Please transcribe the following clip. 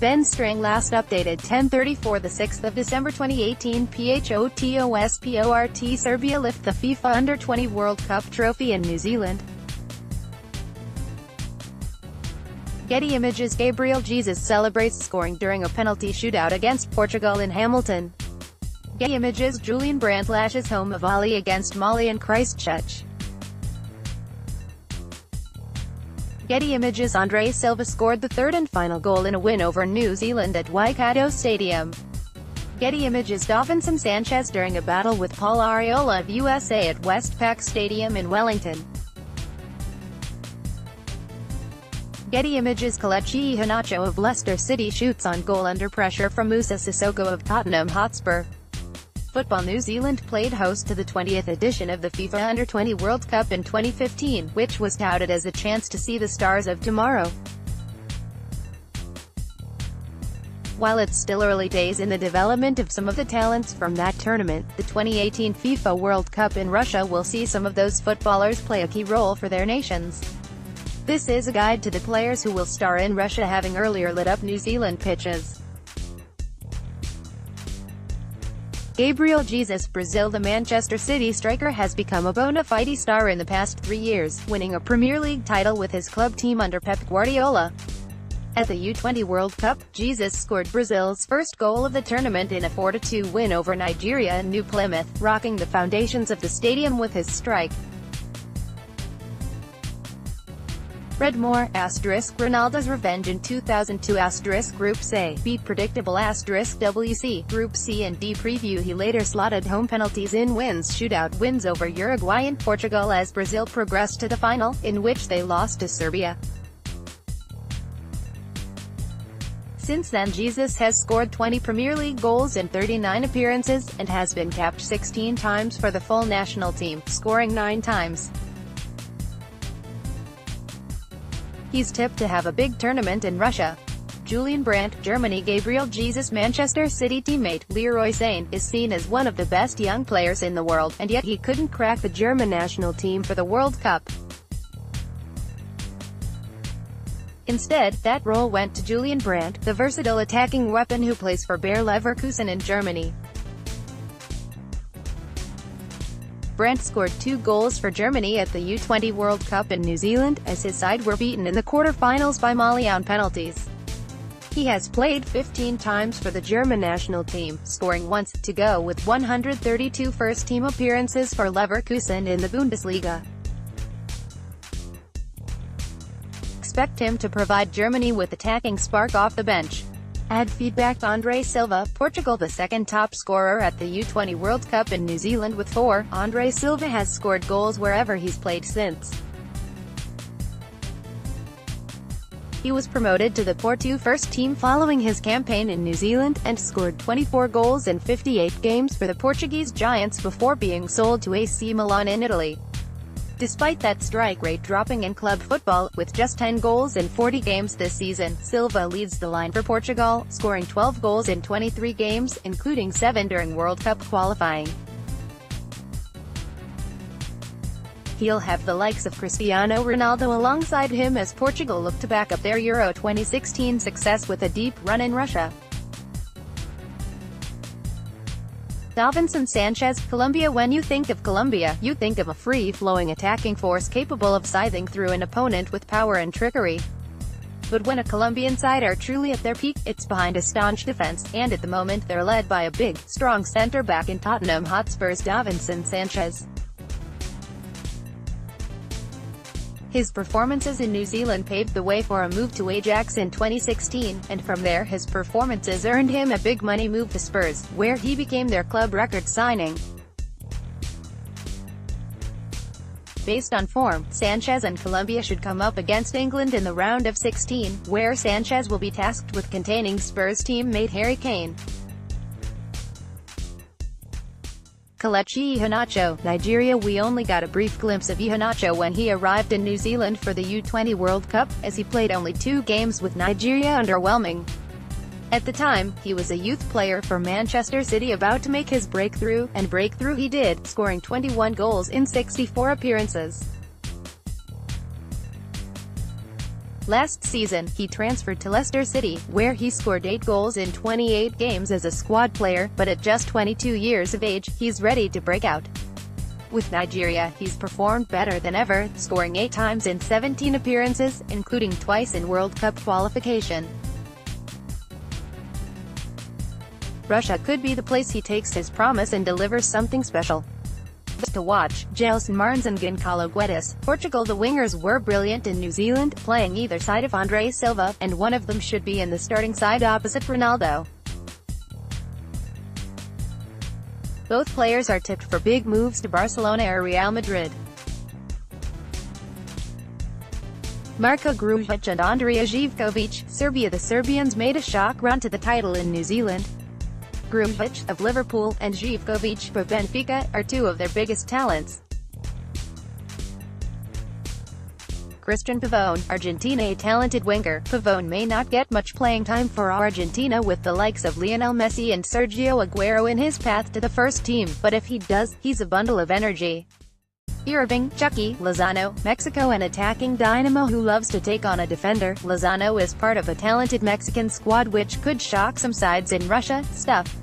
Ben STRANG Last updated 10:34 the 6th of December 2018 PHOTOSPORT Serbia lift the FIFA Under-20 World Cup trophy in New Zealand. Getty Images Gabriel Jesus celebrates scoring during a penalty shootout against Portugal in Hamilton. Getty Images Julian Brandt lashes home a volley against Mali in Christchuch. Getty Images Andre Silva scored the third and final goal in a win over New Zealand at Waikato Stadium. Getty Images Davinson Sanchez during a battle with Paul Arriola of USA at Westpac Stadium in Wellington. Getty Images Christchuch of Leicester City shoots on goal under pressure from Moussa Sissoko of Tottenham Hotspur. Football New Zealand played host to the 20th edition of the FIFA Under-20 World Cup in 2015, which was touted as a chance to see the stars of tomorrow. While it's still early days in the development of some of the talents from that tournament, the 2018 FIFA World Cup in Russia will see some of those footballers play a key role for their nations. This is a guide to the players who will star in Russia, having earlier lit up New Zealand pitches. Gabriel Jesus Brazil. The Manchester City striker has become a bona fide star in the past 3 years, winning a Premier League title with his club team under Pep Guardiola. At the U20 World Cup, Jesus scored Brazil's first goal of the tournament in a 4-2 win over Nigeria in New Plymouth, rocking the foundations of the stadium with his strike. Read more, Ronaldo's revenge in 2002 Group C, beat predictable WC, Group C and D preview. He later slotted home penalties in wins, shootout wins over Uruguay and Portugal as Brazil progressed to the final, in which they lost to Serbia. Since then Jesus has scored 20 Premier League goals in 39 appearances, and has been capped 16 times for the full national team, scoring 9 times. He's tipped to have a big tournament in Russia. Julian Brandt, Germany. Gabriel Jesus Manchester City teammate, Leroy Sane, is seen as one of the best young players in the world, and yet he couldn't crack the German national team for the World Cup. Instead, that role went to Julian Brandt, the versatile attacking weapon who plays for Bayer Leverkusen in Germany. Brandt scored 2 goals for Germany at the U20 World Cup in New Zealand, as his side were beaten in the quarter-finals by Mali on penalties. He has played 15 times for the German national team, scoring once, to go with 132 first-team appearances for Leverkusen in the Bundesliga. Expect him to provide Germany with attacking spark off the bench. Add feedback. Andre Silva, Portugal. The second top scorer at the U20 World Cup in New Zealand with 4, Andre Silva has scored goals wherever he's played since. He was promoted to the Porto first team following his campaign in New Zealand, and scored 24 goals in 58 games for the Portuguese Giants before being sold to AC Milan in Italy. Despite that strike rate dropping in club football, with just 10 goals in 40 games this season, Silva leads the line for Portugal, scoring 12 goals in 23 games, including 7 during World Cup qualifying. He'll have the likes of Cristiano Ronaldo alongside him as Portugal look to back up their Euro 2016 success with a deep run in Russia. Davinson Sanchez, Colombia. When you think of Colombia, you think of a free-flowing attacking force capable of scything through an opponent with power and trickery. But when a Colombian side are truly at their peak, it's behind a staunch defense, and at the moment they're led by a big, strong centre-back in Tottenham Hotspur's Davinson Sanchez. His performances in New Zealand paved the way for a move to Ajax in 2016, and from there his performances earned him a big money move to Spurs, where he became their club record signing. Based on form, Sanchez and Colombia should come up against England in the round of 16, where Sanchez will be tasked with containing Spurs teammate Harry Kane. Christchuch, Nigeria. We only got a brief glimpse of Christchuch when he arrived in New Zealand for the U20 World Cup, as he played only 2 games with Nigeria, underwhelming. At the time, he was a youth player for Manchester City about to make his breakthrough, and breakthrough he did, scoring 21 goals in 64 appearances. Last season, he transferred to Leicester City, where he scored 8 goals in 28 games as a squad player, but at just 22 years of age, he's ready to break out. With Nigeria, he's performed better than ever, scoring 8 times in 17 appearances, including twice in World Cup qualification. Russia could be the place he takes his promise and delivers something special. To watch, Gelson Martins and Gonçalo Guedes. Portugal. The wingers were brilliant in New Zealand, playing either side of Andre Silva, and one of them should be in the starting side opposite Ronaldo. Both players are tipped for big moves to Barcelona or Real Madrid. Marko Grujic and Andrija Zivkovic, Serbia. The Serbians made a shock run to the title in New Zealand. Grujic, of Liverpool, and Zivkovic, of Benfica, are two of their biggest talents. Christian Pavone, Argentina. A talented winger, Pavone may not get much playing time for Argentina with the likes of Lionel Messi and Sergio Aguero in his path to the first team, but if he does, he's a bundle of energy. Irving, Chucky, Lozano, Mexico. An attacking dynamo who loves to take on a defender, Lozano is part of a talented Mexican squad which could shock some sides in Russia. Stuff.